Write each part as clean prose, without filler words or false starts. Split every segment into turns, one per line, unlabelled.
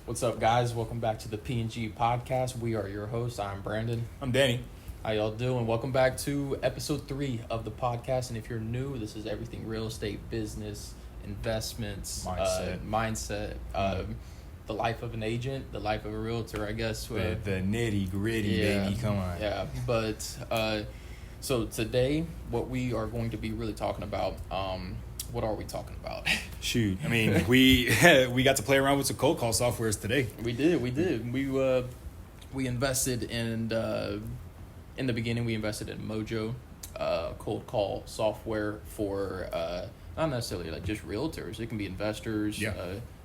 What's up, guys? Welcome back to the P&G Podcast. We are your hosts. I'm Brandon.
I'm Danny.
How y'all doing? Welcome back to episode 3 of the podcast. And if you're new, this is everything real estate, business, investments, mindset, the life of an agent, the life of a realtor, I guess.
The nitty gritty, baby. Come on.
Yeah, but so today, what we are going to be really talking about, what are we talking about?
Shoot, I mean, we got to play around with some cold call softwares today.
We did. We invested in the beginning. We invested in Mojo, cold call software for not necessarily like just realtors. It can be investors.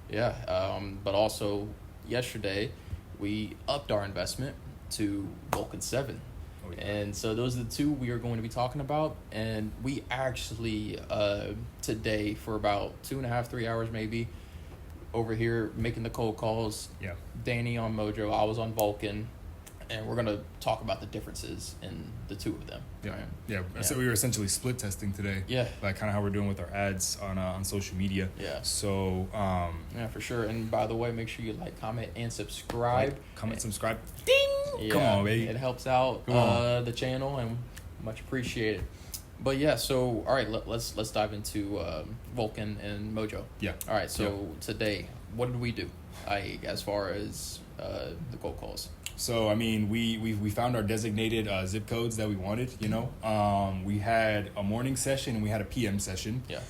But also yesterday we upped our investment to Vulcan7. Oh, yeah. And so those are the two we are going to be talking about. And we actually today for about 2.5, 3 hours maybe over here making the cold calls.
Yeah.
Danny on Mojo, I was on Vulcan, and we're gonna talk about the differences in the two of them.
Yeah.
Right?
Yeah. So we were essentially split testing today.
Yeah.
Like kind of how we're doing with our ads on social media.
Yeah.
So
yeah, for sure. And by the way, make sure you like, comment, and subscribe.
Subscribe. Ding. Yeah, come on, baby.
It helps out the channel, and much appreciated. But yeah, so all right, let's dive into Vulcan and Mojo.
Yeah.
All right. So today, what did we do? As far as the cold calls.
So I mean, we found our designated zip codes that we wanted. You know, we had a morning session and we had a PM session.
Yeah.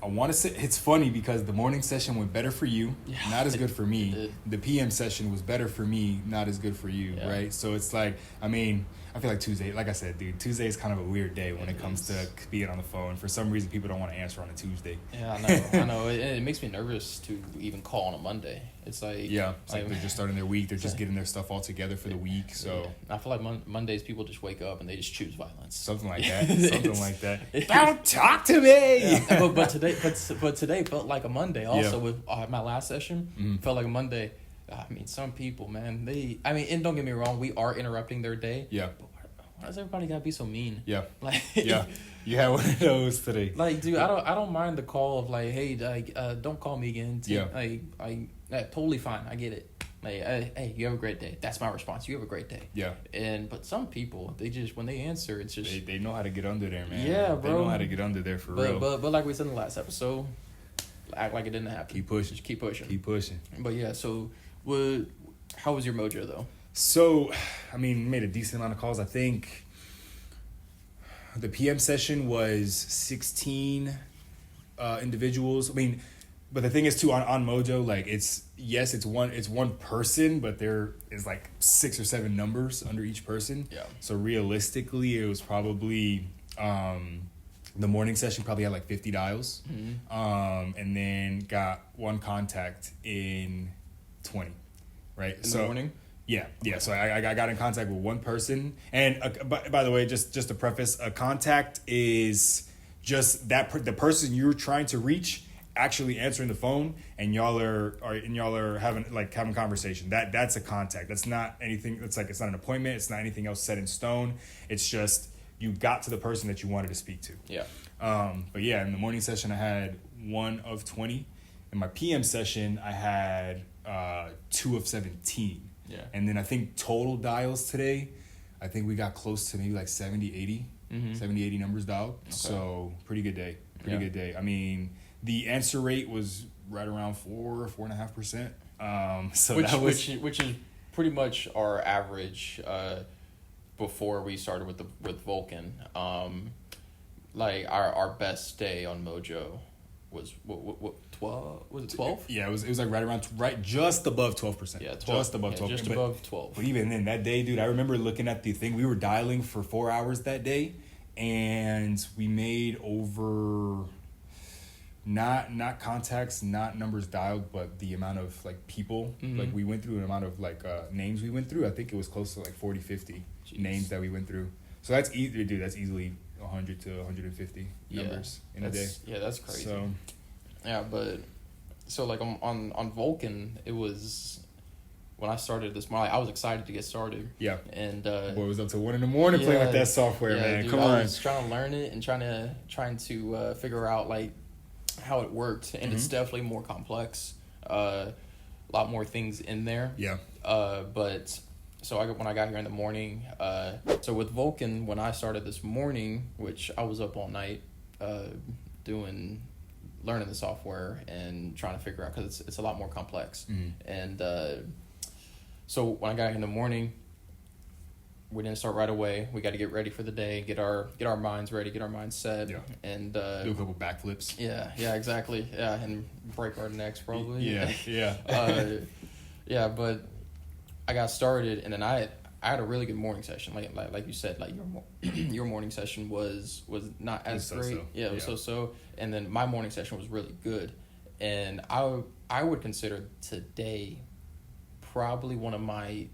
I want to say it's funny because the morning session went better for you, not as good for me. The PM session was better for me, not as good for you, right? So it's like, I mean, I feel like Tuesday, like I said, dude, Tuesday is kind of a weird day when it comes to being on the phone. For some reason, people don't want to answer on a Tuesday.
Yeah, I know. It makes me nervous to even call on a Monday. It's like...
Yeah, it's like they're just starting their week. They're just getting their stuff all together for the week, so...
I feel like Mondays, people just wake up and they just choose violence.
Something like that. Don't talk to me!
Yeah. But today felt like a Monday also with my last session. Felt like a Monday. I mean, some people, man, and don't get me wrong, we are interrupting their day.
Yeah.
But why does everybody gotta be so mean?
Yeah.
Like,
yeah. You had one of those today.
Like, dude, I don't mind the call of like, hey, don't call me again. Totally fine. I get it. Like, hey, you have a great day. That's my response. You have a great day.
Yeah.
But some people, they just, when they answer, it's just
they know how to get under there, man.
Yeah, bro.
They know how to get under there for real.
But like we said in the last episode, act like it didn't happen.
Keep pushing.
Just keep pushing.
Keep pushing.
But yeah, so how was your Mojo though?
So, I mean, made a decent amount of calls. I think the PM session was 16 individuals. I mean, but the thing is too on Mojo, like it's one person, but there is like 6 or 7 numbers under each person.
Yeah.
So realistically, it was probably the morning session probably had like 50 dials, and then got one contact in 20, right?
In the morning.
Yeah. So I got in contact with one person, and by the way, just to preface, a contact is just the person you're trying to reach actually answering the phone, and y'all are having conversation. That's a contact. That's not anything. It's not an appointment. It's not anything else set in stone. It's just you got to the person that you wanted to speak to.
Yeah.
But yeah, in the morning session I had 1 of 20. In my PM session I had 2 of 17.
Yeah.
And then I think total dials today, I think we got close to maybe like 70, 80. 70, 80 numbers dialed. Okay. So pretty good day. Good day. I mean, the answer rate was right around 4.5%. So
which is pretty much our average before we started with Vulcan. Like our best day on Mojo was what 12? Was it 12?
Yeah, it was like right just above 12%.
Yeah, 12.
Just above 12%.
Just above 12.
But even then, that day, dude, I remember looking at the thing. We were dialing for 4 hours that day, and we made over not contacts, not numbers dialed, but the amount of like people like we went through, an amount of like names we went through. I think it was close to like 40, 50 names that we went through. So that's easily 100 to 150 numbers in a day.
Yeah, that's crazy.
So
yeah, but so like on Vulcan, it was when I started this morning, I was excited to get started.
Yeah.
And
boy, it was up to 1 a.m. playing with that software, man.
Dude,
Come on.
I was trying to learn it and trying to figure out like how it worked, and it's definitely more complex. lot more things in there.
Yeah.
But so when I got here in the morning, so with Vulcan, when I started this morning, which I was up all night, learning the software and trying to figure out, because it's a lot more complex. And so when I got here in the morning, we didn't start right away. We got to get ready for the day, get our minds ready, get our minds set, and do
a couple backflips.
Yeah, exactly. Yeah, and break our necks probably.
Yeah.
But I got started, and then I had a really good morning session. Like you said, like your morning session was not as great.
So-so.
Yeah, it was so. And then my morning session was really good, and I would consider today probably one of my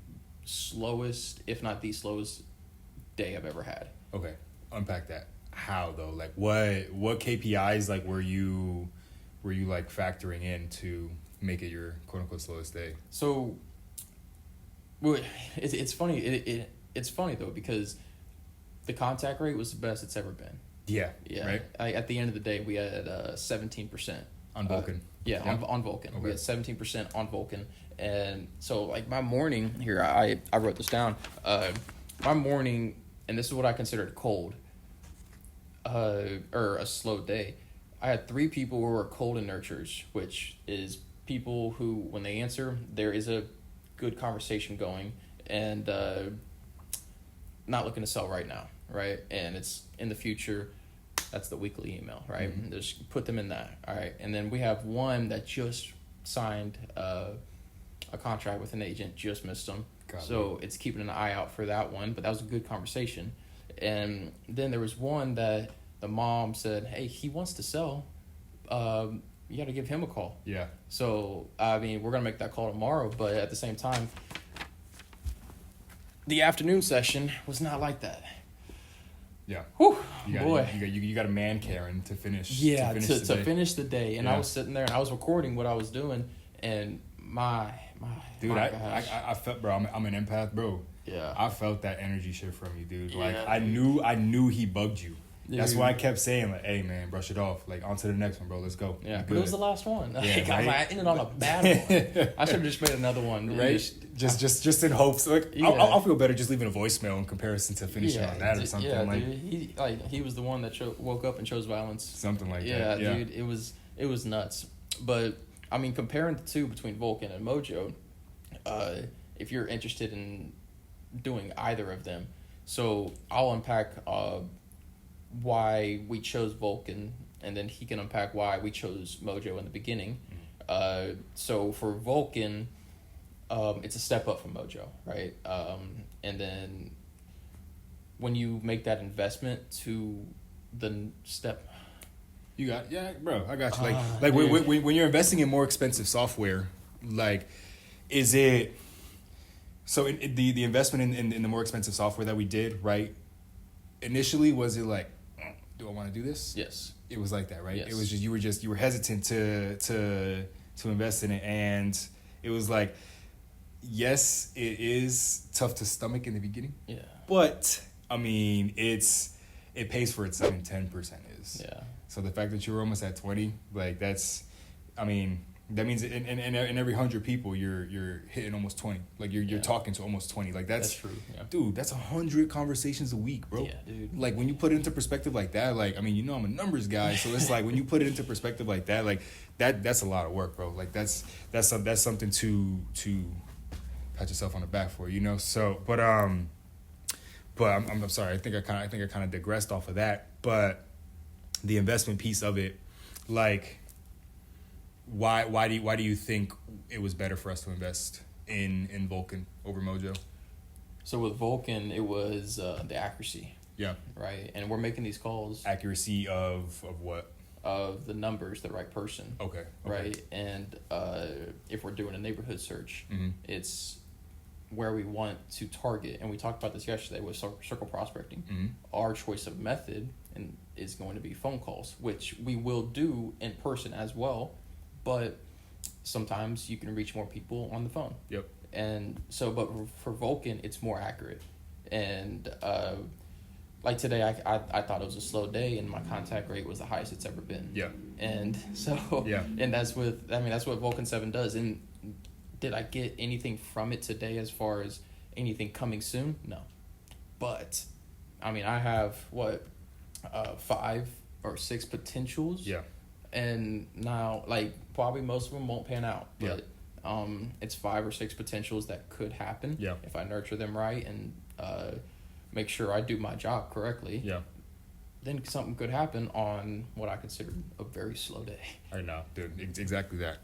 slowest, if not the slowest, day I've ever had.
Okay, unpack that. How though? Like what KPIs like were you like factoring in to make it your quote unquote slowest day?
So, well, it's funny. It's funny though, because the contact rate was the best it's ever been.
Yeah. Right.
At the end of the day, we had 17%
on Vulcan.
On Vulcan.
Okay.
We had 17% on Vulcan. And so, like, my morning here, I wrote this down. My morning, and this is what I considered cold, or a slow day. I had 3 people who were cold and nurturers, which is people who, when they answer, there is a good conversation going, and not looking to sell right now, right? And it's in the future. That's the weekly email, right? Mm-hmm. Just put them in that, all right? And then we have one that just signed a contract with an agent, just missed them. So it's keeping an eye out for that one, but that was a good conversation. And then there was one that the mom said, hey, he wants to sell. You got to give him a call.
Yeah.
So, I mean, we're going to make that call tomorrow, but at the same time, the afternoon session was not like that.
Yeah.
Whew,
boy. You got a man Karen to finish.
Yeah, to finish the day. And I was sitting there and I was recording what I was doing, and
dude, I felt, bro, I'm an empath, bro.
Yeah.
I felt that energy shift from you, dude. Like,
yeah,
I knew he bugged you.
Dude.
That's why I kept saying, like, hey, man, brush it off. Like, on to the next one, bro. Let's go.
Yeah, but it was the last one.
Yeah,
right? I ended on a bad one. I should have just made another one.
Right? Just in hopes. Like, yeah. I'll feel better just leaving a voicemail in comparison to finishing on that or something.
Yeah,
like,
dude. He was the one that woke up and chose violence.
Something like
that. Yeah, dude. It was nuts. But, I mean, comparing the two between Vulcan and Mojo, if you're interested in doing either of them, so I'll unpack why we chose Vulcan, and then he can unpack why we chose Mojo in the beginning. So for Vulcan, it's a step up from Mojo, right? And then when you make that investment to the step...
You got, bro, I got you. Like when you're investing in more expensive software, like, is it... So the investment in the more expensive software that we did, right? Initially, was it like, do I want to do this?
Yes.
It was like that, right?
Yes.
It was just you were hesitant to invest in it, and it was like, yes, it is tough to stomach in the beginning.
Yeah.
But I mean, it pays for itself. 10% is.
Yeah.
So the fact that you were almost at 20, like that's, I mean, that means in every 100 people you're hitting almost 20. Like you're talking to almost 20. Like that's
true. Yeah.
Dude, that's 100 conversations a week, bro.
Yeah, dude.
Like when you put it into perspective like that, like, I mean, you know I'm a numbers guy, so it's like when you put it into perspective like that, like that's a lot of work, bro. Like that's something to pat yourself on the back for, you know. So, but I'm sorry. I think I kind of digressed off of that, but the investment piece of it, like, why do you think it was better for us to invest in Vulcan over Mojo?
So with Vulcan, it was the accuracy.
Yeah.
Right, and we're making these calls.
Accuracy of what?
Of the numbers, the right person.
Okay.
Right, and if we're doing a neighborhood search, it's where we want to target, and we talked about this yesterday with circle prospecting. Our choice of method is going to be phone calls, which we will do in person as well, but sometimes you can reach more people on the phone.
Yep.
And so, but for Vulcan, it's more accurate. And like today, I thought it was a slow day, and my contact rate was the highest it's ever been.
Yeah.
And so, and that's what Vulcan7 does. And did I get anything from it today as far as anything coming soon? No. But, I mean, I have, 5 or 6 potentials.
Yeah.
And now, like, probably most of them won't pan out. But it's 5 or 6 potentials that could happen if I nurture them right and make sure I do my job correctly. Yeah. Then something could happen on what I consider a very slow day.
I know, dude. Exactly that.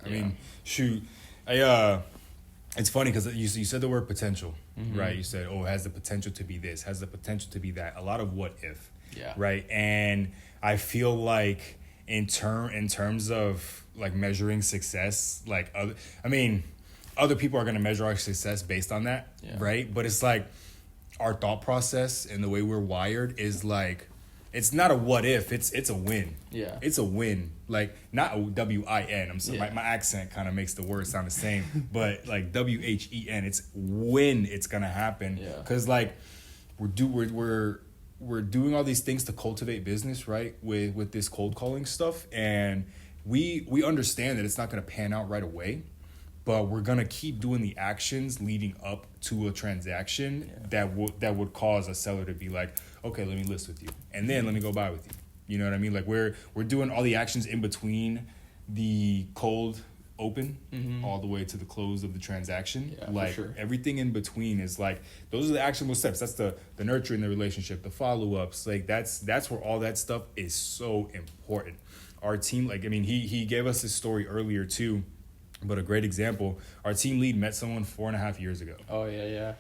I mean, shoot. It's funny because you said the word potential, right? You said, it has the potential to be this, has the potential to be that. A lot of what if, right? And I feel like in terms of like measuring success, like other people are going to measure our success based on that, right? But it's like our thought process and the way we're wired is like, it's not a what if, it's a win. Yeah. It's a win. Like, not a W-I-N. I'm sorry, my accent kind of makes the word sound the same, but like W-H-E-N, it's when it's going to happen. Yeah. Cuz like we're doing all these things to cultivate business, right? With this cold calling stuff, and we understand that it's not going to pan out right away. But we're gonna keep doing the actions leading up to a transaction that would cause a seller to be like, okay, let me list with you, and then let me go buy with you. You know what I mean? Like we're doing all the actions in between the cold open all the way to the close of the transaction. Yeah, like everything in between is like those are the actionable steps. That's the nurturing the relationship, the follow ups. Like that's where all that stuff is so important. Our team, like he gave us this story earlier too. But a great example, our team lead met someone 4.5 years ago.
Oh, yeah.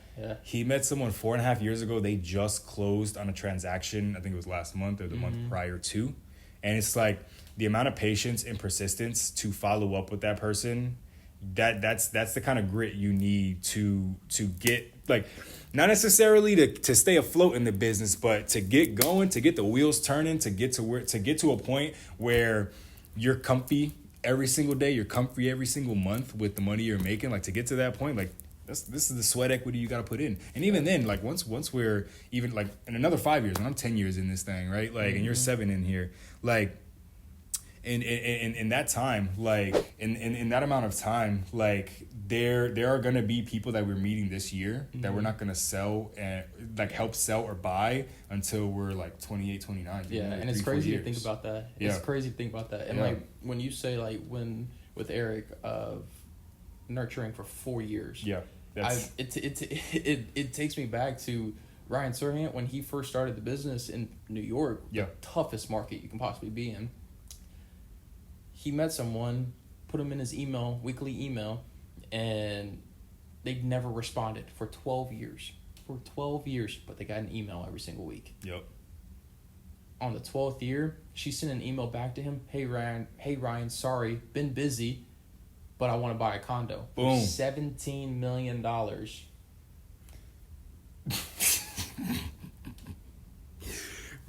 He met someone 4.5 years ago. They just closed on a transaction. I think it was last month or the month prior to. And it's like the amount of patience and persistence to follow up with that person, that's the kind of grit you need to get, like, not necessarily to stay afloat in the business, but to get going, to get the wheels turning, to get to a point where you're comfy every single day, you're comfy every single month with the money you're making. Like, to get to that point, like, this is the sweat equity you got to put in. And even then, like, once we're even, like, in another 5 years, and I'm 10 years in this thing, right? Like, and you're 7 in here, like, in that time, like, in that amount of time, like, there are going to be people that we're meeting this year that we're not going to sell and, like, help sell or buy until we're, like, 28, 29.
Yeah,
like
and it's crazy to think about that. It's crazy to think about that. And, like, when you say, like, with Eric, nurturing for 4 years. Yeah. It takes me back to Ryan Serhant when he first started the business in New York, the toughest market you can possibly be in. He met someone, put him in his weekly email, and they never responded for 12 years. For 12 years, but they got an email every single week. Yep. On the 12th year, she sent an email back to him. Hey Ryan, sorry, been busy, but I want to buy a condo. Boom. $17 million.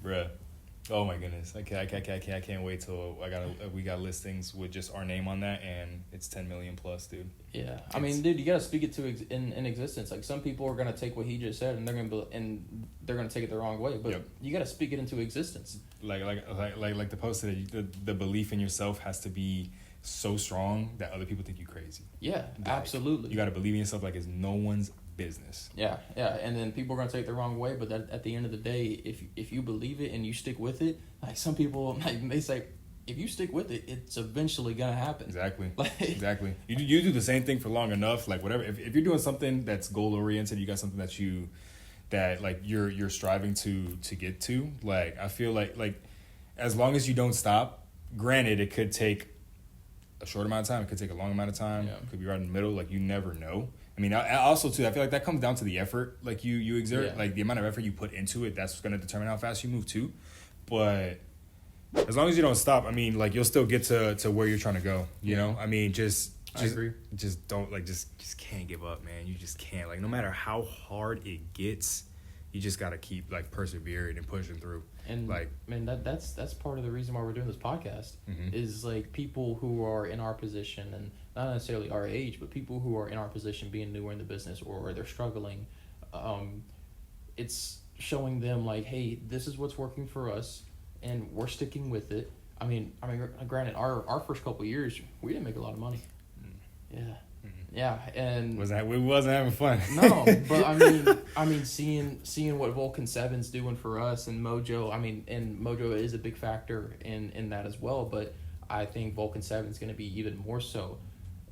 Bruh. Oh my goodness! I can't wait till we got listings with just our name on that, and it's 10 million plus, dude.
Yeah, I mean, dude, you gotta speak it to in existence. Like, some people are gonna take what he just said, and they're gonna take it the wrong way. But you gotta speak it into existence. Like
the post today, the belief in yourself has to be so strong that other people think you crazy.
Yeah, like, absolutely.
You gotta believe in yourself like it's no one's business.
Yeah, and then people are gonna take it the wrong way, but at the end of the day, if you believe it and you stick with it, like, some people, like, they say, if you stick with it, it's eventually gonna happen.
Exactly. Exactly. You do the same thing for long enough, like, whatever. If you're doing something that's goal oriented, you got something that you're striving to get to. Like, I feel like as long as you don't stop. Granted, it could take a short amount of time. It could take a long amount of time. Yeah. It could be right in the middle. Like, you never know. I mean, I also, too, I feel like that comes down to the effort, like, you exert. Yeah. Like, the amount of effort you put into it, that's going to determine how fast you move, too. But as long as you don't stop, I mean, like, you'll still get to where you're trying to go, you know? I mean, I agree. Just don't, like, just can't give up, man. You just can't. Like, no matter how hard it gets, you just got to keep, like, persevering and pushing through.
And, like, man, that's part of the reason why we're doing this podcast, is, like, people who are in our position, and not necessarily our age, but people who are in our position, being newer in the business, or they're struggling. It's showing them, like, hey, this is what's working for us, and we're sticking with it. I mean, granted, our first couple of years, we didn't make a lot of money. Yeah. Mm-hmm. Yeah, and
we wasn't having fun.
No, but I mean, seeing what Vulcan7's doing for us and Mojo. I mean, and Mojo is a big factor in that as well. But I think Vulcan7 is going to be even more so,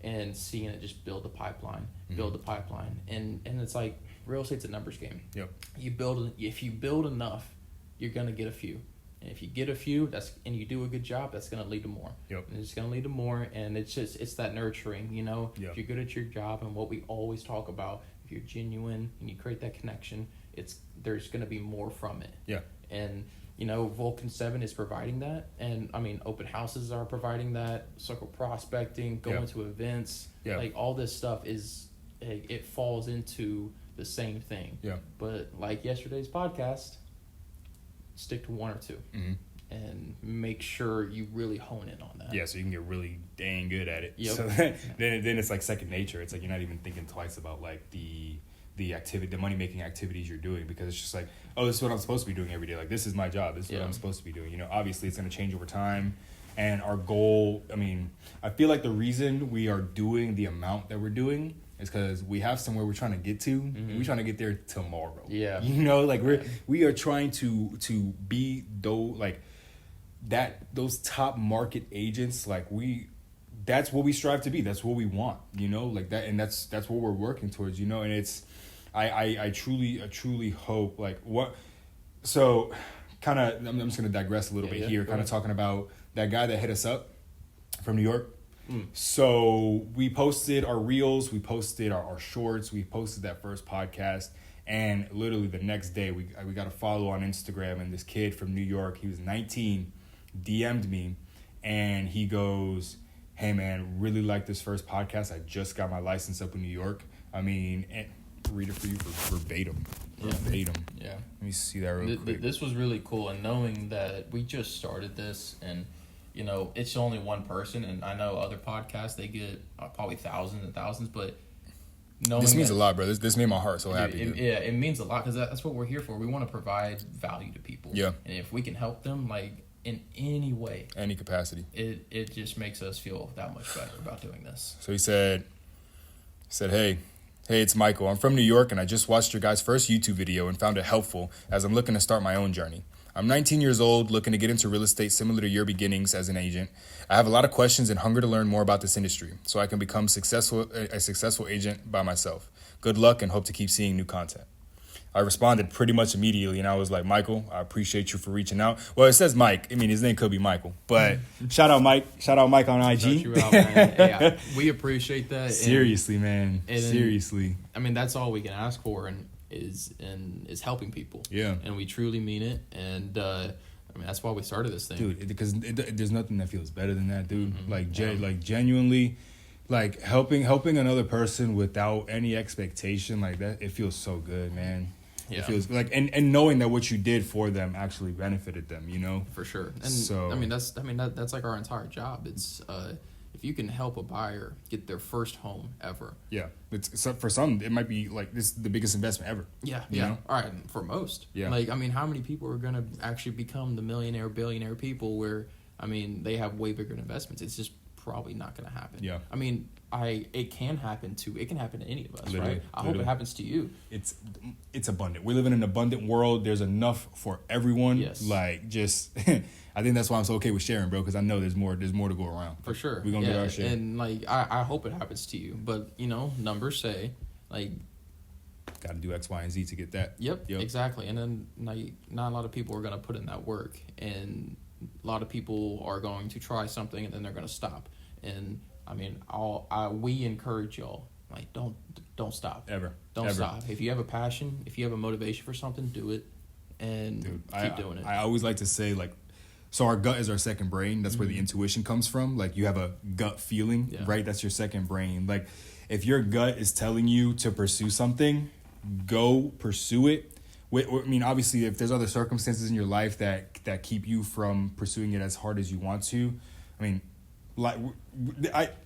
and seeing it just build the pipeline, and it's like real estate's a numbers game.
Yep.
If you build enough, you're going to get a few. And if you get a few, and you do a good job, that's going to lead to more.
Yep.
And it's going to lead to more, and it's that nurturing, you know?
Yep.
If you're good at your job, and what we always talk about, if you're genuine and you create that connection, there's going to be more from it.
Yeah.
And, you know, Vulcan7 is providing that, and, I mean, open houses are providing that, circle prospecting, going to events, like, all this stuff it falls into the same thing.
Yeah.
But, like yesterday's podcast, stick to one or two, and make sure you really hone in on that.
Yeah, so you can get really dang good at it.
Yep.
So then it's like second nature. It's like you're not even thinking twice about like the activity, the money making activities you're doing, because it's just like, oh, this is what I'm supposed to be doing every day. Like, this is my job. This is what I'm supposed to be doing. You know, obviously it's going to change over time. And our goal, I mean, I feel like the reason we are doing the amount that we're doing is because we have somewhere we're trying to get to. Mm-hmm. We're trying to get there tomorrow. Yeah. You know, like we are trying to be those top market agents. Like that's what we strive to be. That's what we want, you know, like that. And that's what we're working towards, you know, and it's, I truly hope so kind of, I'm just going to digress a little bit here, kind of talking about that guy that hit us up from New York. So we posted our reels, we posted our shorts, we posted that first podcast, and literally the next day we got a follow on Instagram, and this kid from New York, he was 19, DM'd me, and he goes, hey man, really like this first podcast. I just got my license up in New York. I mean, and read it for you verbatim. Yeah. Let me see that real quick.
This was really cool, and knowing that we just started this, and you know, it's only one person, and I know other podcasts, they get probably thousands and thousands, but
this means a lot, bro. This made my heart so happy.
It means a lot, because that's what we're here for. We want to provide value to people. Yeah. And if we can help them, like, in any way,
any capacity,
it just makes us feel that much better about doing this.
So he said, hey, it's Michael. I'm from New York, and I just watched your guys' first YouTube video and found it helpful as I'm looking to start my own journey. I'm 19 years old, looking to get into real estate similar to your beginnings as an agent. I have a lot of questions and hunger to learn more about this industry so I can become a successful agent by myself. Good luck, and hope to keep seeing new content. I responded pretty much immediately, and I was like, Michael, I appreciate you for reaching out. Well, it says Mike. I mean, his name could be Michael, but shout out Mike. Shout out Mike on IG.
Shout you out, man. Hey, we appreciate that.
Seriously, man. Seriously.
I mean, that's all we can ask for, and is helping people. Yeah. And we truly mean it, and I mean, that's why we started this thing,
dude. Because there's nothing that feels better than that, dude. Mm-hmm. Like genuinely, like helping another person without any expectation, like that. It feels so good, man. Yeah. It feels like, and knowing that what you did for them actually benefited them, you know?
For sure. And so, that's like our entire job. It's if you can help a buyer get their first home ever.
Yeah. For some, it might be like this is the biggest investment ever.
Yeah. You know? All right. For most. Yeah. Like, I mean, how many people are going to actually become the millionaire, billionaire people where, I mean, they have way bigger investments? It's just probably not going to happen. Yeah. I mean, it can happen to any of us, right? I hope it happens to you.
It's abundant. We live in an abundant world. There's enough for everyone. Yes. Like, just I think that's why I'm so okay with sharing, bro, because I know there's more to go around.
For sure.
We're gonna get our share.
And like I hope it happens to you. But you know, numbers say like
gotta do X, Y, and Z to get that.
Yep. Exactly. And then not a lot of people are gonna put in that work, and a lot of people are going to try something and then they're gonna stop. And I mean, we encourage y'all, like, don't stop. Don't stop. If you have a passion, if you have a motivation for something, do it, and keep doing it.
I always like to say, like, so our gut is our second brain. That's where the intuition comes from. Like, you have a gut feeling, right? That's your second brain. Like, if your gut is telling you to pursue something, go pursue it. I mean, obviously, if there's other circumstances in your life that keep you from pursuing it as hard as you want to, I mean, like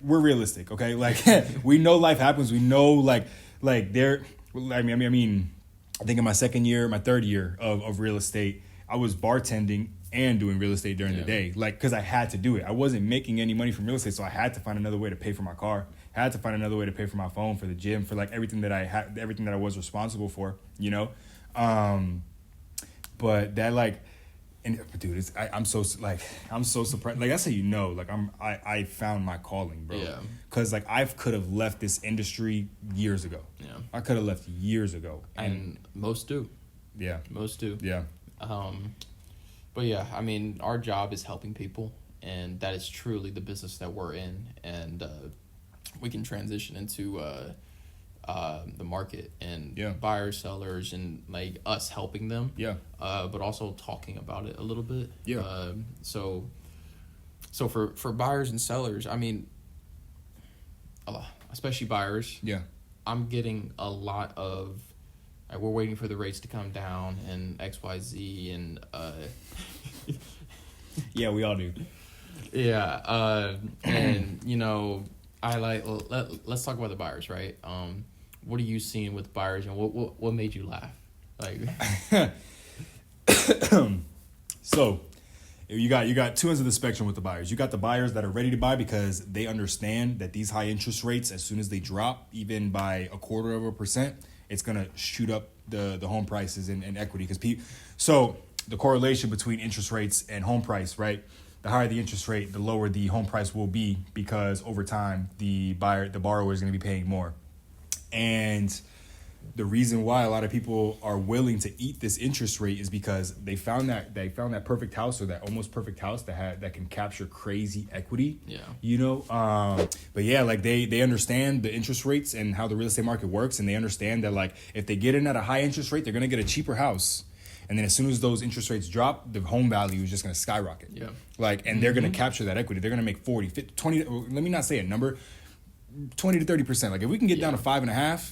we're realistic, okay? Like we know life happens. We know like there. I mean, I think in my third year of real estate, I was bartending and doing real estate during the day, like because I had to do it. I wasn't making any money from real estate, so I had to find another way to pay for my car. had to find another way to pay for my phone, for the gym, for like everything that I had, everything that I was responsible for, you know. But that like, and dude, I'm so surprised. Like that's how you know, like I found my calling, bro.
Yeah.
Cause like I could have left this industry years ago.
Yeah.
I could have left years ago.
And most do.
Yeah.
Most do.
Yeah.
But yeah, I mean, our job is helping people, and that is truly the business that we're in, and we can transition into the market and buyers, sellers, and like us helping them. Yeah. But also talking about it a little bit. Yeah. So for buyers and sellers, I mean, especially buyers. Yeah. I'm getting a lot of. We're waiting for the rates to come down and XYZ and
yeah, we all do.
Yeah, and you know, let's talk about the buyers, right? What are you seeing with buyers, and what made you laugh? Like,
so you got two ends of the spectrum with the buyers. You got the buyers that are ready to buy because they understand that these high interest rates, as soon as they drop, even by 0.25%. It's going to shoot up the home prices and equity. So the correlation between interest rates and home price, right? The higher the interest rate, the lower the home price will be, because over time, the borrower is going to be paying more. And the reason why a lot of people are willing to eat this interest rate is because they found that perfect house, or that almost perfect house that can capture crazy equity. Yeah. You know, but yeah, like they understand the interest rates and how the real estate market works, and they understand that like if they get in at a high interest rate, they're gonna get a cheaper house. And then as soon as those interest rates drop, the home value is just going to skyrocket. Yeah. Like, and they're going to capture that equity. They're going to make 40, 50, 20, let me not say a number, 20 to 30%. Like if we can get down to 5.5,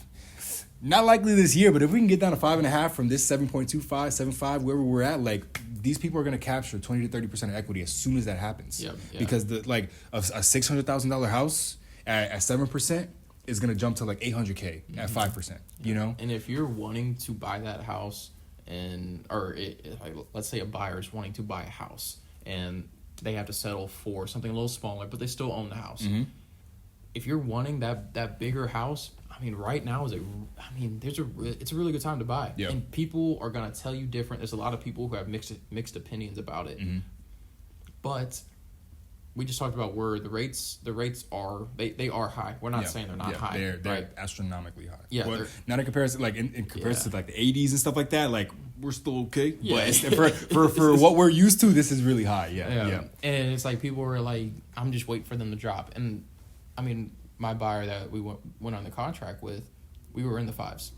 not likely this year, but if we can get down to 5.5 from this 7.25, 7.5, wherever we're at, like these people are going to capture 20 to 30% of equity as soon as that happens. Yep, yeah. Because a $600,000 house at 7% is going to jump to like $800K at 5%, you know?
And if you're wanting to buy that house, let's say a buyer is wanting to buy a house and they have to settle for something a little smaller, but they still own the house. Mm-hmm. If you're wanting that bigger house, I mean, right now it's a really good time to buy. Yep. And people are gonna tell you different. There's a lot of people who have mixed opinions about it, mm-hmm. but we just talked about where the rates are they are high. We're not saying they're not high.
They're
right?
astronomically high. Yeah, well, not in comparison, like in comparison to like the 80s and stuff like that. Like we're still okay, but for what we're used to, this is really high. Yeah.
And it's like people were like, I'm just waiting for them to drop. And I mean, my buyer that we went on the contract with, we were in the 5s.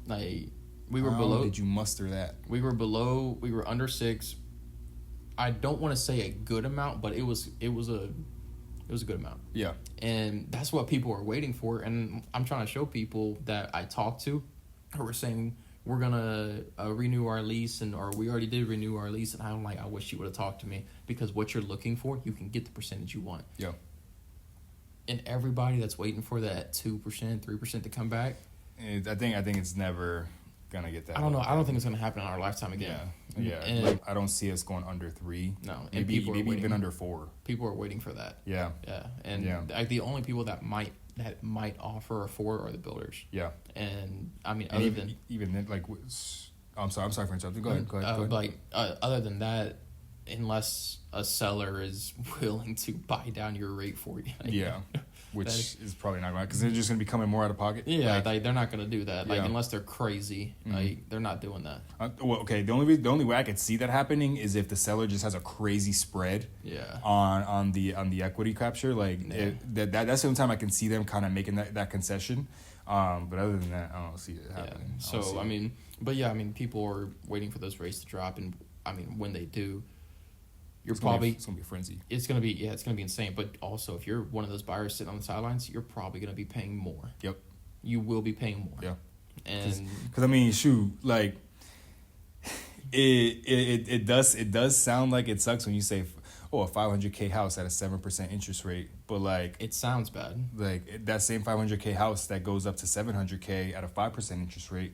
Like we were below.
How did you muster that?
We were below. We were under 6. I don't want to say a good amount, but it was a good amount. Yeah. And that's what people are waiting for. And I'm trying to show people that I talk to who are saying we're gonna renew our lease, or we already did renew our lease. And I'm like, I wish you would have talked to me, because what you're looking for, you can get the percentage you want. Yeah. And everybody that's waiting for that 2%, 3% to come back,
I think it's never gonna get that.
I don't know. I don't think it's gonna happen in our lifetime again.
Yeah. And I don't see us going under 3.
No,
and maybe even under 4.
People are waiting for that.
Yeah.
Yeah. And like the only people that might offer a 4 are the builders. Yeah. And I mean,
even then, like, I'm sorry for interrupting. Go ahead.
Like other than that, unless a seller is willing to buy down your rate for you.
Yeah. Which is probably not going, because they're just going to be coming more out of pocket.
Yeah, they're not going to do that. Like unless they're crazy, mm-hmm. Like they're not doing that.
Well, okay. The only way I could see that happening is if the seller just has a crazy spread. Yeah. On the equity capture, like that's the only time I can see them kind of making that concession. But other than that, I don't see it happening.
Yeah. So I mean, people are waiting for those rates to drop, and I mean, when they do, it's gonna be a frenzy. It's gonna be insane. But also, if you're one of those buyers sitting on the sidelines, you're probably gonna be paying more. Yep. You will be paying more. Yeah. And
because I mean, shoot, like it does sound like it sucks when you say, a $500K house at a 7% interest rate, but like
it sounds bad.
Like that same $500K house that goes up to $700K at a 5% interest rate,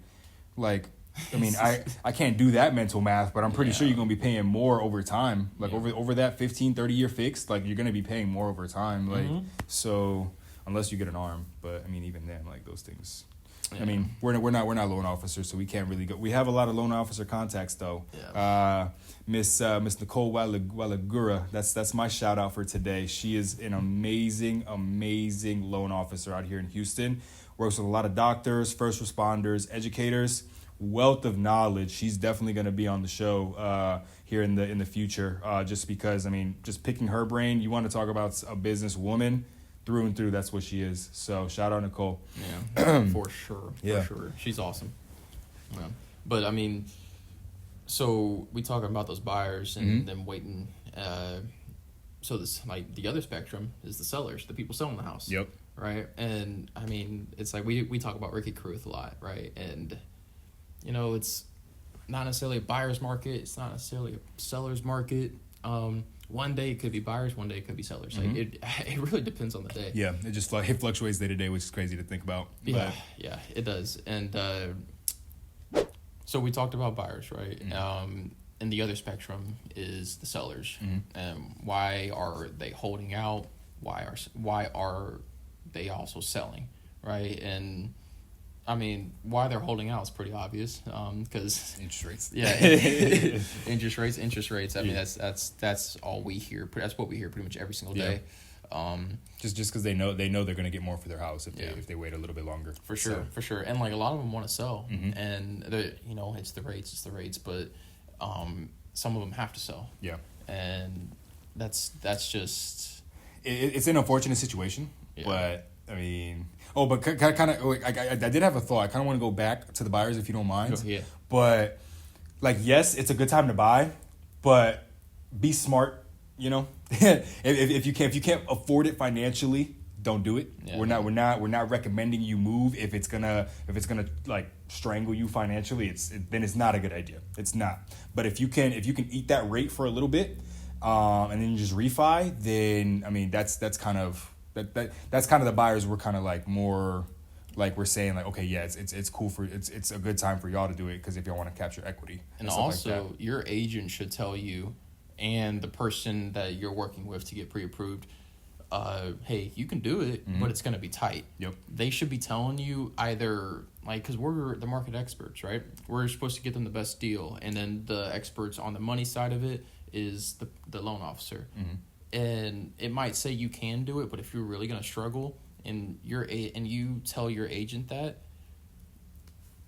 like. I mean, I can't do that mental math, but I'm pretty sure you're going to be paying more over time. Like over that 15, 30-year fixed, like you're going to be paying more over time. Like, mm-hmm. So unless you get an arm. But I mean, even then, like those things.
Yeah.
I mean, we're not loan officers, so we can't really go. We have a lot of loan officer contacts though.
Yeah.
Miss Nicole Walagura, that's my shout out for today. She is an amazing loan officer out here in Houston. Works with a lot of doctors, first responders, educators. Wealth of knowledge. She's definitely going to be on the show here in the future. Just because, I mean, just picking her brain. You want to talk about a businesswoman through and through. That's what she is. So shout out Nicole.
Yeah, for sure.
Yeah.
For sure. She's awesome. Yeah. But I mean, so we talking about those buyers and them waiting. So this, like, the other spectrum is the sellers, the people selling the house.
Yep.
Right. And I mean, it's like we talk about Ricky Caruth a lot, right? And you know, it's not necessarily a buyer's market. It's not necessarily a seller's market. One day it could be buyers, one day it could be sellers. Like it really depends on the day.
Yeah, it fluctuates day to day, which is crazy to think about.
Yeah, it does. And so we talked about buyers, right? And the other spectrum is the sellers. Why are they holding out? Why are they also selling, right? And I mean, why they're holding out is pretty obvious. Because
interest rates.
Yeah, interest rates. I mean, that's all we hear. That's what we hear pretty much every single day.
Just because they know they're going to get more for their house if they wait a little bit longer.
For sure. And like a lot of them want to sell, and it's the rates, but some of them have to sell. Yeah, and that's just
it's an unfortunate situation, but I mean. Oh, but kind of, I did have a thought. I kind of want to go back to the buyers if you don't mind.
Yeah.
But, like, yes, it's a good time to buy, but be smart. You know, if you can't afford it financially, don't do it. Yeah, we're not recommending you move if it's gonna like strangle you financially. Then it's not a good idea. It's not. But if you can eat that rate for a little bit, and then you just refi, then I mean that's kind of. That's kind of the buyers we're kind of like more like we're saying like, okay, yeah, it's cool for it's a good time for y'all to do it because if y'all want to capture equity
and also like your agent should tell you and the person that you're working with to get pre-approved, hey, you can do it, but it's going to be tight.
Yep.
They should be telling you either like, because we're the market experts, right? We're supposed to get them the best deal, and then the experts on the money side of it is the loan officer. And it might say you can do it, but if you're really going to struggle and you tell your agent that,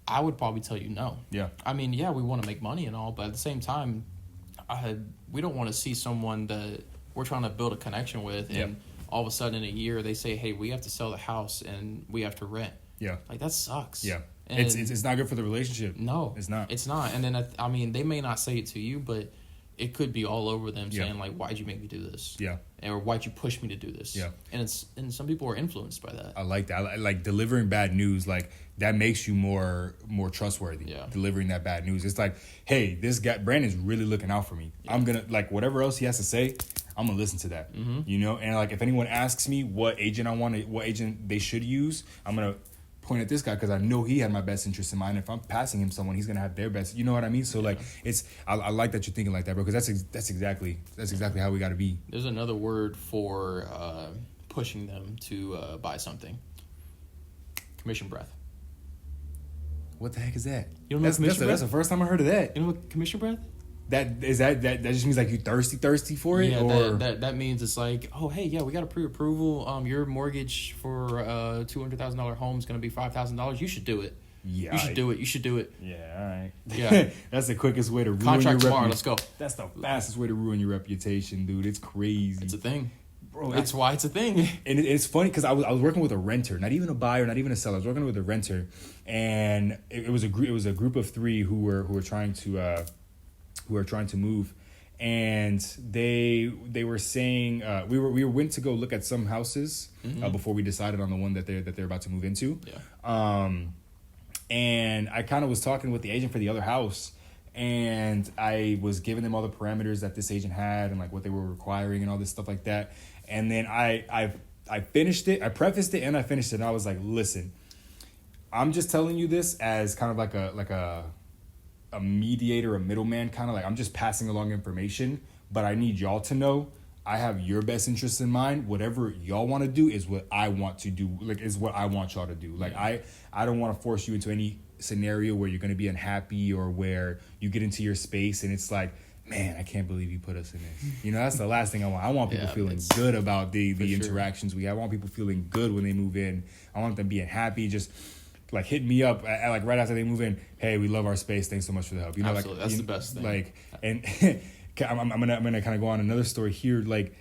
I would probably tell you no.
Yeah.
I mean, yeah, we want to make money and all, but at the same time, we don't want to see someone that we're trying to build a connection with and all of a sudden in a year they say, hey, we have to sell the house and we have to rent.
Yeah.
Like, that sucks.
Yeah. And it's not good for the relationship.
No.
It's not.
It's not. And then, I mean, they may not say it to you, but it could be all over them saying, like, why'd you make me do this?
Yeah.
Or why'd you push me to do this?
Yeah.
And some people are influenced by that.
I like that. I like delivering bad news. Like, that makes you more trustworthy.
Yeah.
Delivering that bad news. It's like, hey, this guy, Brandon's really looking out for me. Yeah. I'm going to, like, whatever else he has to say, I'm going to listen to that. You know? And, like, if anyone asks me what agent they should use, I'm going to point at this guy because I know he had my best interest in mind. If I'm passing him someone, he's gonna have their best. You know what I mean? So like, I like that you're thinking like that, bro. Because that's exactly how we got to be.
There's another word for pushing them to buy something. Commission breath.
What the heck is that?
You don't know commission breath?
That's the first time I heard of that.
You know what commission breath?
That just means like you thirsty for it?
Yeah,
or?
That means it's like, oh, hey, yeah, we got a pre-approval. Your mortgage for $200,000 home is going to be $5,000. You should do it.
Yeah,
you should do it.
Yeah, all right.
Yeah,
that's the quickest way to ruin
contract
your
tomorrow. Let's go.
That's the fastest way to ruin your reputation, dude. It's crazy.
It's a thing, bro. That's why it's a thing.
And it's funny because I was working with a renter, not even a buyer, not even a seller. I was working with a renter, and it was a group of three who were trying to move, and they were saying we went to go look at some houses before we decided on the one that they're about to move into.
Yeah.
And I kind of was talking with the agent for the other house, and I was giving them all the parameters that this agent had and like what they were requiring and all this stuff like that. And then I finished it, I prefaced it, and I finished it. And I was like, listen, I'm just telling you this as kind of like a mediator, a middleman, kind of like I'm just passing along information, but I need y'all to know I have your best interests in mind. Whatever y'all want to do is what I want to do. Like, is what I want y'all to do. Like, I don't want to force you into any scenario where you're going to be unhappy or where you get into your space and it's like, man, I can't believe you put us in this. You know, that's the last thing I want. I want people feeling good about the interactions we have. I want people feeling good when they move in. I want them being happy. Just like hit me up like right after they move in. Hey, we love our space. Thanks so much for the help. You know,
absolutely. That's the best thing.
Like, and I'm gonna kind of go on another story here. Like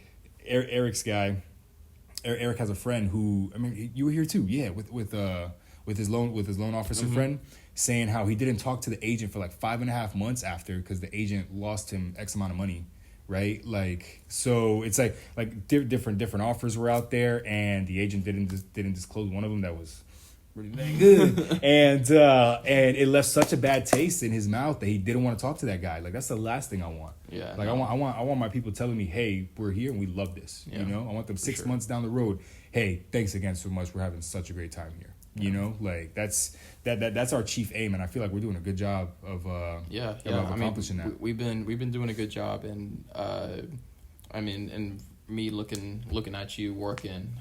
Eric's guy. Eric has a friend who, I mean, you were here too. Yeah, with his loan officer friend, saying how he didn't talk to the agent for like 5.5 months after because the agent lost him X amount of money, right? Like, so it's like different offers were out there, and the agent didn't disclose one of them that was really dang good, and it left such a bad taste in his mouth that he didn't want to talk to that guy. Like, that's the last thing I want.
Yeah,
like I want my people telling me, hey, we're here and we love this. Yeah, you know, I want them 6 months down the road. Hey, thanks again so much. We're having such a great time here. You know, like that's our chief aim, and I feel like we're doing a good job of accomplishing that.
We've been doing a good job, and I mean, and me looking at you working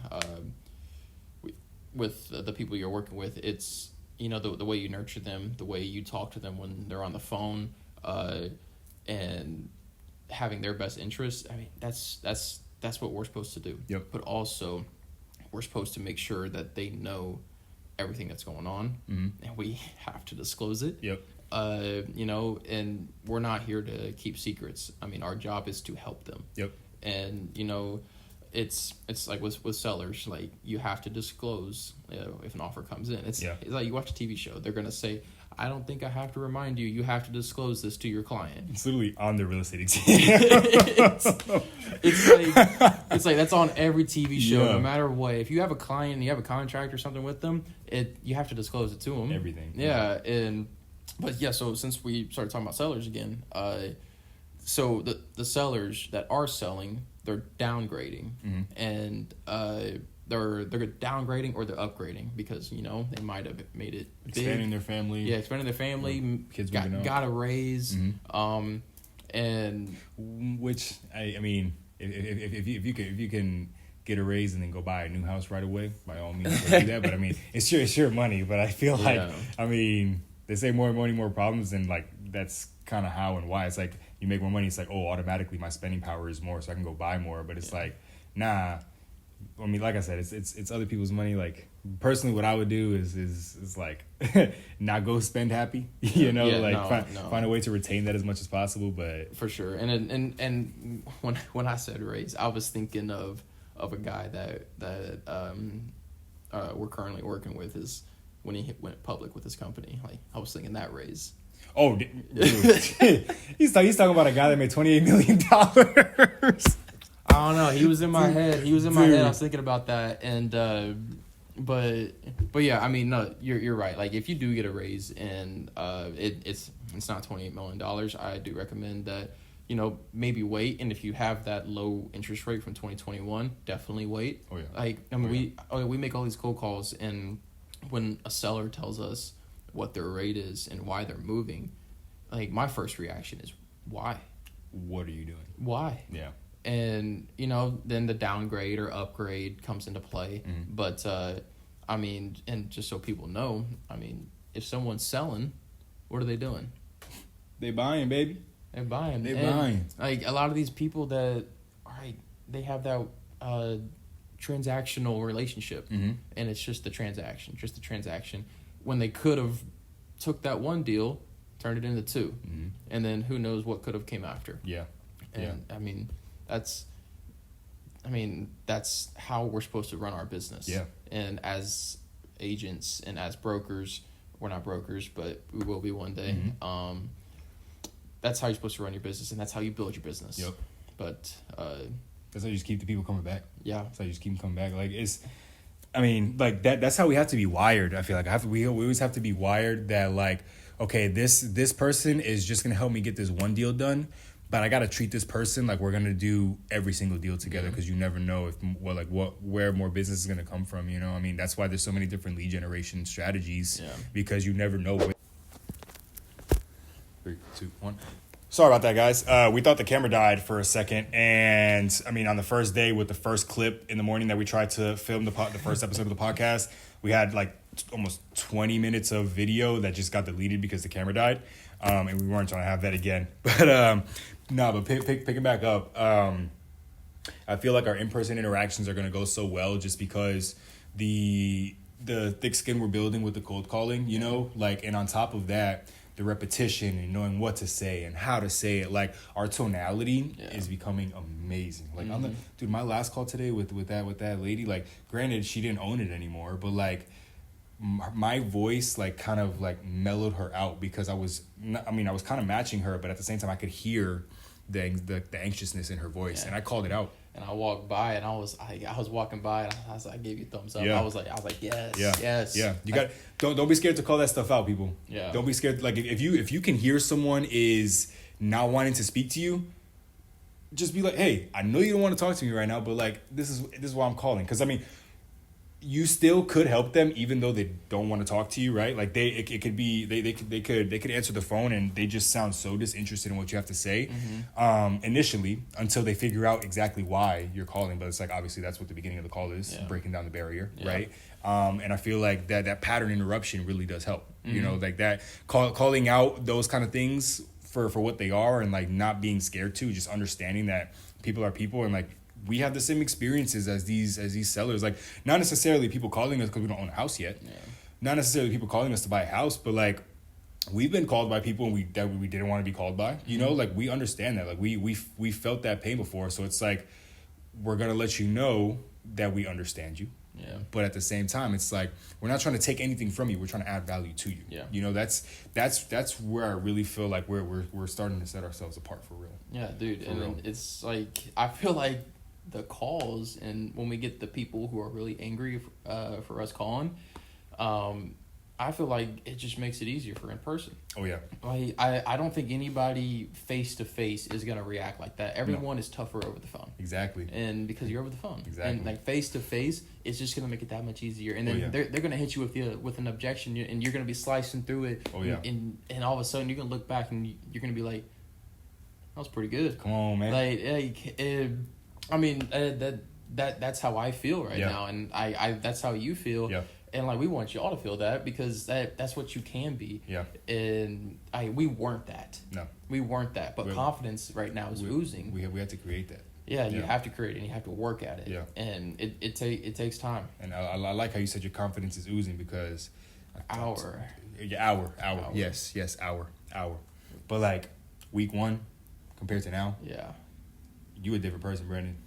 with the people you're working with, it's, you know, the way you nurture them, the way you talk to them when they're on the phone, and having their best interests. I mean, that's what we're supposed to do.
Yep.
But also, we're supposed to make sure that they know everything that's going on, and we have to disclose it.
Yep.
You know, and we're not here to keep secrets. I mean, our job is to help them.
Yep.
And, you know, it's like with sellers, like, you have to disclose, you know, if an offer comes in. It's like you watch a TV show, they're gonna say, I don't think I have to remind you. You have to disclose this to your client.
It's literally on the real estate exam.
it's like that's on every TV show, no matter what. If you have a client and you have a contract or something with them, you have to disclose it to them.
Everything.
So since we started talking about sellers again, so the sellers that are selling, they're downgrading, and they're downgrading or they're upgrading because, you know, they might have made it
expanding
big.
their family.
Yeah, expanding their family.
Kids
got a raise, and
which I mean, if you can get a raise and then go buy a new house right away, by all means do that. But I mean, it's sure money. But I feel like, I mean, they say more money, more problems, and like that's kind of how and why. It's like you make more money. It's like, oh, automatically my spending power is more, so I can go buy more. But it's like, nah. I mean, like I said, it's other people's money. Like, personally, what I would do is like not go spend happy. You know, find a way to retain that as much as possible. But
for sure, and when I said raise, I was thinking of a guy that we're currently working with, is when he went public with his company. Like, I was thinking that raise.
Oh, dude. he's talking about a guy that made $28 million.
I don't know. He was in my head. I was thinking about that, and but yeah. I mean, no, you're right. Like, if you do get a raise and it's not $28 million, I do recommend that, you know, maybe wait. And if you have that low interest rate from 2021, definitely wait.
Oh yeah.
Like, I mean, we make all these cold calls, and when a seller tells us what their rate is and why they're moving, like, my first reaction is, why?
What are you doing?
Why?
Yeah.
And, you know, then the downgrade or upgrade comes into play. But, I mean, and just so people know, I mean, if someone's selling, what are they doing?
They buying, baby.
They're buying.
Buying.
Like, a lot of these people that, they have that transactional relationship. And it's just the transaction. When they could have took that one deal, turned it into two. And then who knows what could have came after.
Yeah.
And, I mean, that's how we're supposed to run our business.
Yeah.
And as agents and as brokers, we're not brokers, but we will be one day. That's how you're supposed to run your business, and that's how you build your business.
Yep.
But
that's how you just keep the people coming back.
Yeah.
That's how you just keep them coming back. Like, I mean, like that's how we have to be wired. I feel like we always have to be wired that, like, okay, this person is just gonna help me get this one deal done. But I gotta treat this person like we're gonna do every single deal together, because you never know where more business is gonna come from. You know, I mean, that's why there's so many different lead generation strategies, because you never know. 3, 2, 1. Sorry about that, guys. We thought the camera died for a second, and I mean, on the first day with the first clip in the morning that we tried to film the first episode of the podcast, we had like almost 20 minutes of video that just got deleted because the camera died, and we weren't trying to have that again. But picking back up, I feel like our in-person interactions are going to go so well just because the thick skin we're building with the cold calling, you know, like, and on top of that, the repetition and knowing what to say and how to say it, like our tonality is becoming amazing. Like my last call today with that lady, like granted she didn't own it anymore, but like my voice like kind of like mellowed her out because I was kind of matching her, but at the same time I could hear the anxiousness in her voice, and I called it out.
And I walked by, and I was walking by, and I gave you a thumbs up.
Yeah.
I was like, yes,
yes. Yeah. You got don't be scared to call that stuff out, people.
Yeah.
Don't be scared. Like if you can hear someone is not wanting to speak to you, just be like, hey, I know you don't want to talk to me right now, but like this is why I'm calling. Because I mean, you still could help them even though they don't want to talk to you, right? Like they could answer the phone and they just sound so disinterested in what you have to say, initially, until they figure out exactly why you're calling. But it's like obviously that's what the beginning of the call is, breaking down the barrier, right? And I feel like that pattern interruption really does help. You know, like that calling out those kind of things for what they are, and like not being scared to, just understanding that people are people, and like we have the same experiences as these sellers. Like not necessarily people calling us because we don't own a house yet. Yeah. Not necessarily people calling us to buy a house, but like we've been called by people that we didn't want to be called by. You know, like we understand that. Like we felt that pain before, so it's like we're gonna let you know that we understand you. Yeah. But at the same time, it's like we're not trying to take anything from you. We're trying to add value to you. Yeah. You know, that's where I really feel like we're starting to set ourselves apart for real.
Yeah, dude. And it's like I feel like the calls, and when we get the people who are really angry for us calling, I feel like it just makes it easier for in person.
Oh yeah.
Like I don't think anybody face to face is gonna react like that. Everyone is tougher over the phone.
Exactly.
And because you're over the phone.
Exactly.
And like face to face, it's just gonna make it that much easier. And then they're gonna hit you with an objection, and you're gonna be slicing through it.
Oh yeah.
And all of a sudden you're gonna look back and you're gonna be like, that was pretty good.
Come on, man.
I mean, that's how I feel right now, and I that's how you feel.
Yeah.
And like we want y'all to feel that because that's what you can be.
Yeah.
And we weren't that.
No.
We weren't that. But confidence right now is oozing.
We have to create that.
Yeah, you have to create it and you have to work at it.
Yeah.
And it takes time.
And I like how you said your confidence is oozing because
hour.
Yes, hour. But like week 1 compared to now.
Yeah.
You a different person, Brandon.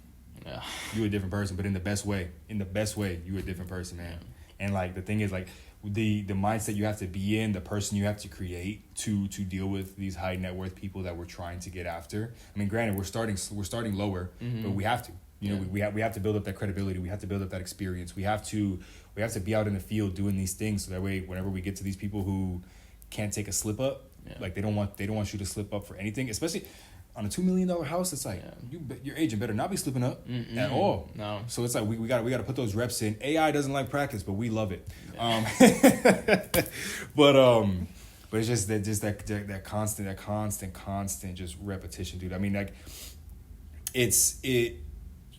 Yeah.
You a different person, but in the best way. In the best way, you a different person, man. Yeah. And like the thing is, like the mindset you have to be in, the person you have to create to deal with these high net worth people that we're trying to get after. I mean, granted, we're starting lower, but we have to. You know, we have to build up that credibility. We have to build up that experience. We have to be out in the field doing these things so that way, whenever we get to these people who can't take a slip up, like they don't want you to slip up for anything, especially on a $2 million house. It's like your agent better not be slipping up at all.
No.
So it's like we got to put those reps in. AI doesn't like practice, but we love it. Yeah. But it's just that constant just repetition, dude. I mean, like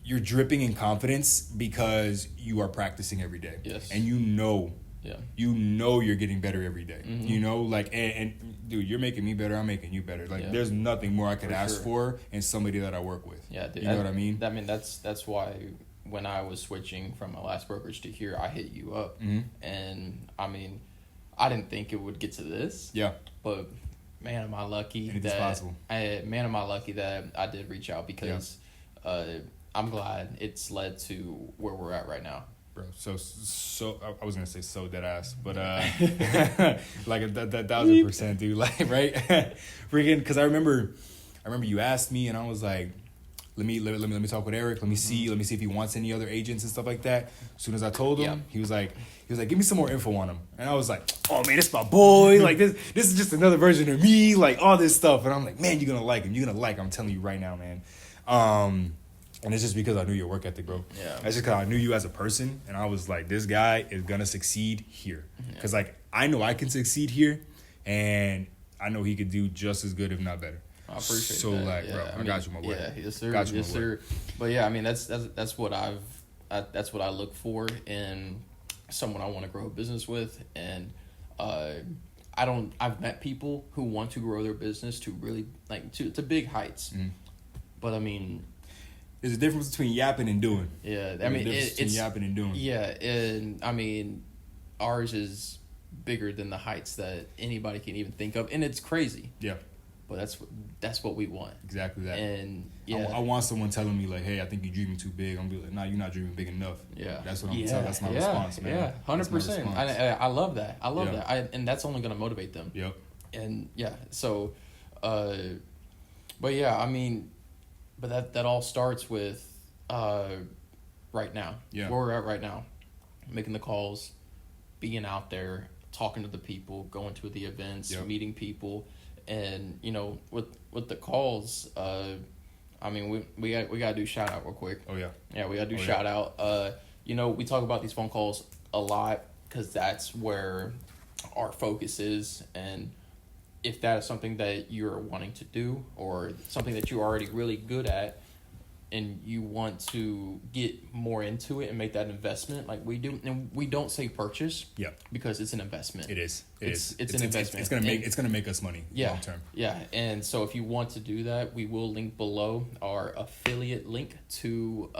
you're dripping in confidence because you are practicing every day.
Yes.
And you know you're getting better every day. You know, like and dude, you're making me better, I'm making you better. Like there's nothing more I could ask for in somebody that I work with.
Yeah, dude,
you know what I mean?
I mean that's why when I was switching from my last brokerage to here, I hit you up. And I mean, I didn't think it would get to this.
Yeah.
But man, am I lucky
Anything's possible.
Am I lucky that I did reach out because I'm glad it's led to where we're at right now.
Bro, so I was gonna say so dead ass, but like that 1,000%, dude. Like right, freaking. Because I remember you asked me, and I was like, let me talk with Eric. Let me see if he wants any other agents and stuff like that. As soon as I told him, he was like, give me some more info on him. And I was like, oh man, it's my boy. Like this is just another version of me. Like all this stuff. And I'm like, man, you're gonna like him. You're gonna like him. I'm telling you right now, man. And it's just because I knew your work ethic, bro. Yeah. That's just because I knew you as a person, and I was like, this guy is gonna succeed here. Because like I know I can succeed here, and I know he could do just as good, if not better.
I appreciate
so
that.
like,
Yeah,
bro, I got you, my boy.
Yeah, yes sir,
Got you,
yes
my boy.
sir. But yeah, I mean that's what that's what I look for in someone I want to grow a business with, and I've met people who want to grow their business to really like to big heights, but I mean.
There's a difference between yapping and doing.
Yeah, I mean it's
yapping and doing.
Yeah, and I mean ours is bigger than the heights that anybody can even think of, and it's crazy.
Yeah,
but that's what we want.
Exactly that.
And yeah,
I want someone telling me like, "Hey, I think you're dreaming too big." I'm gonna be like, "Nah, you're not dreaming big enough."
Yeah,
that's what I'm telling. That's my response, man.
Yeah, 100%. I love that. I love that. And that's only gonna motivate them.
Yep.
And yeah, so, but yeah, I mean. But that all starts with right now.
Yeah.
Where we're at right now. Making the calls, being out there, talking to the people, going to the events, meeting people. And, you know, with the calls, I mean, we got to do shout out real quick.
Oh, yeah.
Yeah, we got to do shout out. You know, we talk about these phone calls a lot because that's where our focus is. And if that is something that you're wanting to do or something that you're already really good at and you want to get more into it and make that investment like we do, and we don't say purchase because it's an investment.
It's
an investment.
It's gonna make us money long term.
Yeah. And so if you want to do that, we will link below our affiliate link to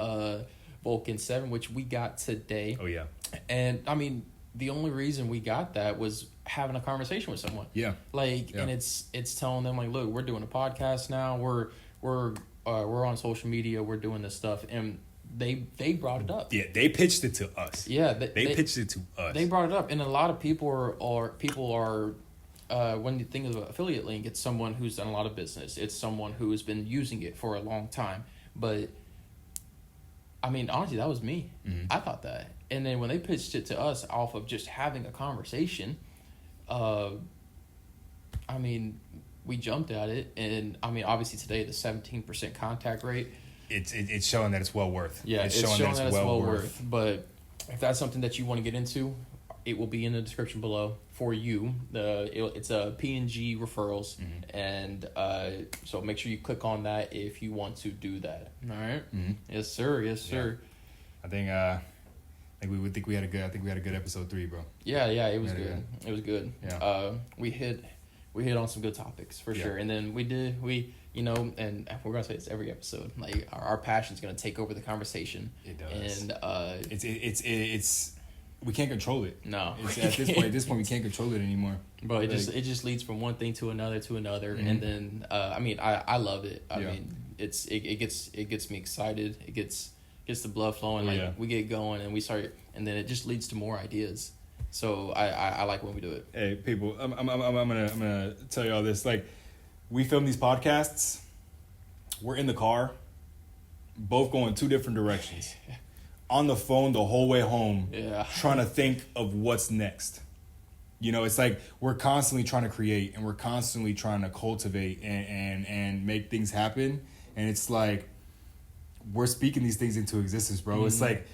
Vulcan7, which we got today.
Oh yeah.
And I mean, the only reason we got that was having a conversation with someone. Yeah. And it's telling them like, look, we're doing a podcast now. We're on social media. We're doing this stuff, and they brought it up.
Yeah, they pitched it to us.
Yeah,
they pitched it to us.
They brought it up, and a lot of people are when you think of an affiliate link, it's someone who's done a lot of business. It's someone who has been using it for a long time. But I mean, honestly, that was me. Mm-hmm. I thought that. And then when they pitched it to us off of just having a conversation, I mean, we jumped at it. And, I mean, obviously today, the 17% contact rate.
It's showing that it's well worth.
Yeah, it's showing that it's well worth. But if that's something that you want to get into, it will be in the description below for you. It's a P&G referrals. Mm-hmm. And so make sure you click on that if you want to do that. All right? Mm-hmm. Yes, sir. Yes, sir.
Yeah. I think we had a good episode 3, bro.
Yeah, it was good. It was good. Yeah. We hit on some good topics for sure. And then you know, and we're gonna say it's every episode. Like our passion's gonna take over the conversation.
It does.
And
it's we can't control it.
No.
At this point we can't control it anymore.
Bro, it just leads from one thing to another mm-hmm. And then I mean I love it. I mean it gets me excited. It gets the blood flowing, we get going and we start, and then it just leads to more ideas. So I like when we do it.
Hey, people, I'm gonna tell you all this. Like, we film these podcasts. We're in the car, both going 2 different directions, on the phone the whole way home, trying to think of what's next. You know, it's like we're constantly trying to create and we're constantly trying to cultivate and make things happen. And it's like, we're speaking these things into existence, bro. Mm-hmm. It's like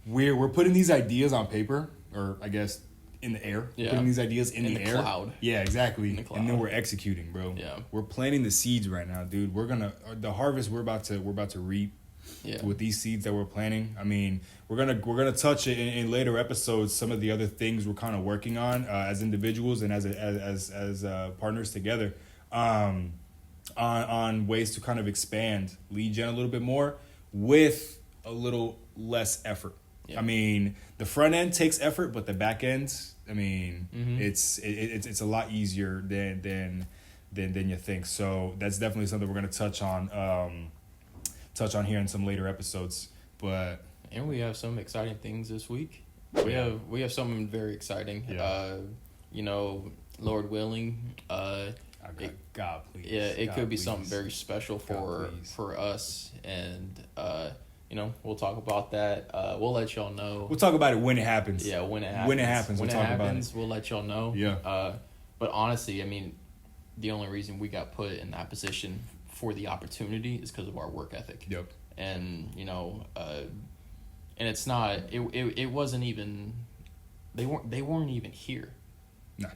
we're putting these ideas on paper, or I guess in the air. Yeah. Putting these ideas in the air.
Cloud.
Yeah, exactly. And then we're executing, bro. Yeah. We're planting the seeds right now, dude. The harvest we're about to reap with these seeds that we're planting. I mean, we're gonna touch it in later episodes, some of the other things we're kind of working on as individuals and as partners together. On ways to kind of expand lead gen a little bit more with a little less effort. Yeah. I mean, the front end takes effort, but the back end, I mean, mm-hmm. it's a lot easier than you think. So that's definitely something we're gonna touch on here in some later episodes. But
we have some exciting things this week. We have something very exciting. Yeah. You know, Lord willing,
God, please.
Yeah, it could be something very special for us, and you know, we'll talk about that. We'll let y'all know.
We'll talk about it when it happens.
Yeah, when it happens. We'll let y'all know. Yeah. But honestly, I mean, the only reason we got put in that position for the opportunity is because of our work ethic. Yep. And you know, and it's not. It wasn't even. They weren't even here. No.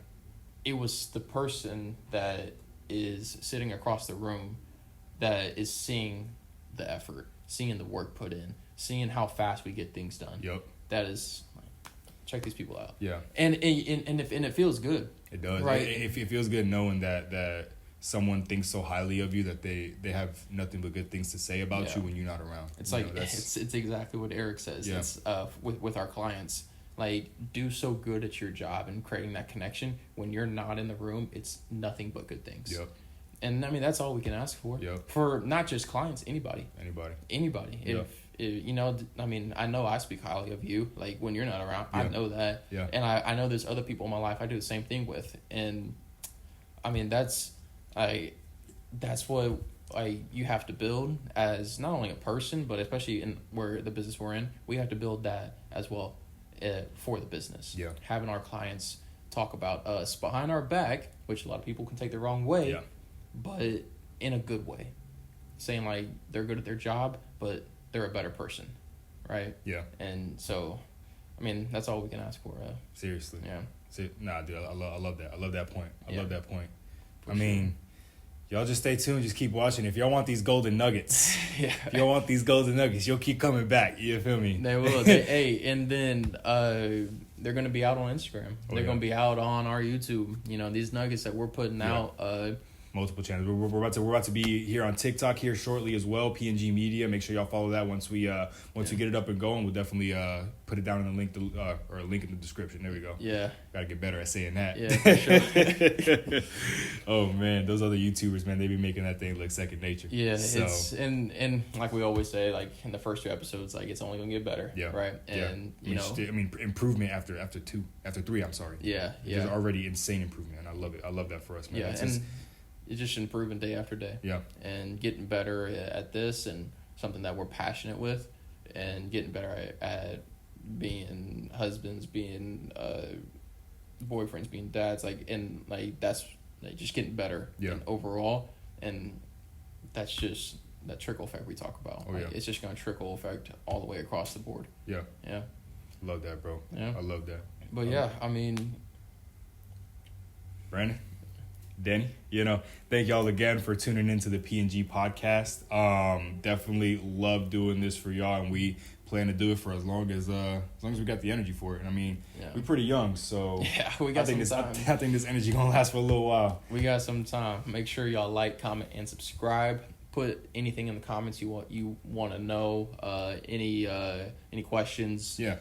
It was the person that is sitting across the room that is seeing the effort, seeing the work put in, seeing how fast we get things done.
Yep.
That is, check these people out.
Yeah.
And it feels good.
It does.
Right.
It feels good knowing that someone thinks so highly of you that they have nothing but good things to say about you when you're not around.
It's it's exactly what Eric says.
Yeah.
It's with our clients, like, do so good at your job and creating that connection. When you're not in the room, it's nothing but good things.
Yep.
And I mean, that's all we can ask for.
Yep.
For not just clients, anybody.
Yep.
If you know, I mean, I know I speak highly of you. Like, when you're not around, I know that.
Yeah.
And I know there's other people in my life I do the same thing with. And I mean, that's what you have to build as not only a person, but especially in where the business we're in, we have to build that as well for the business.
Yeah.
Having our clients talk about us behind our back, which a lot of people can take the wrong way, but in a good way. Saying, like, they're good at their job, but they're a better person, right?
Yeah.
And so, I mean, that's all we can ask for.
Seriously.
Yeah.
Nah, dude, I love that. I love that point. I love that point.
For
I mean, y'all just stay tuned. Just keep watching. If y'all want these golden nuggets, you'll keep coming back. You feel me?
They will. Hey, and then they're going to be out on Instagram. They're going to be out on our YouTube. You know, these nuggets that we're putting out.
Multiple channels. We're about to be here on TikTok here shortly as well. P&G Media. Make sure y'all follow that once we get it up and going. We'll definitely put it down in the link or a link in the description. There we go.
Yeah.
Gotta get better at saying that.
Yeah, for sure.
Oh man, those other YouTubers, man, they be making that thing look second nature.
Yeah, so. It's and like we always say, like in the first 2 episodes, like it's only gonna get better.
Yeah.
Right. And you know,
improvement after 3. I'm sorry.
Yeah.
There's already insane improvement, and I love it. I love that for us, man.
Yeah, it's just improving day after day.
Yeah.
And getting better at this, and something that we're passionate with, and getting better at being husbands, being boyfriends, being dads, that's just getting better overall, and that's just that trickle effect we talk about. It's just gonna trickle effect all the way across the board.
Yeah.
Yeah.
Love that, bro.
Yeah.
I love that.
But I mean,
Brandon, Danny, thank y'all again for tuning into the P&G podcast. Definitely love doing this for y'all, and we plan to do it for as long as we got the energy for it. And I mean, we're pretty young, so
we got some time.
I think this energy gonna last for a little while.
We got some time. Make sure y'all like, comment, and subscribe. Put anything in the comments you want to know. Any questions?
Yeah,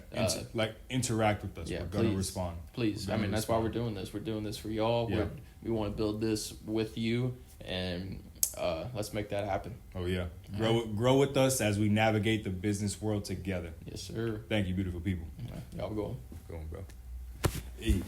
interact with us.
Yeah,
we're gonna respond.
Please, I mean, that's why we're doing this. We're doing this for y'all. Yeah. We want to build this with you, and let's make that happen.
Oh yeah, grow with us as we navigate the business world together.
Yes, sir.
Thank you, beautiful people.
Y'all go.
Go on, bro. Hey.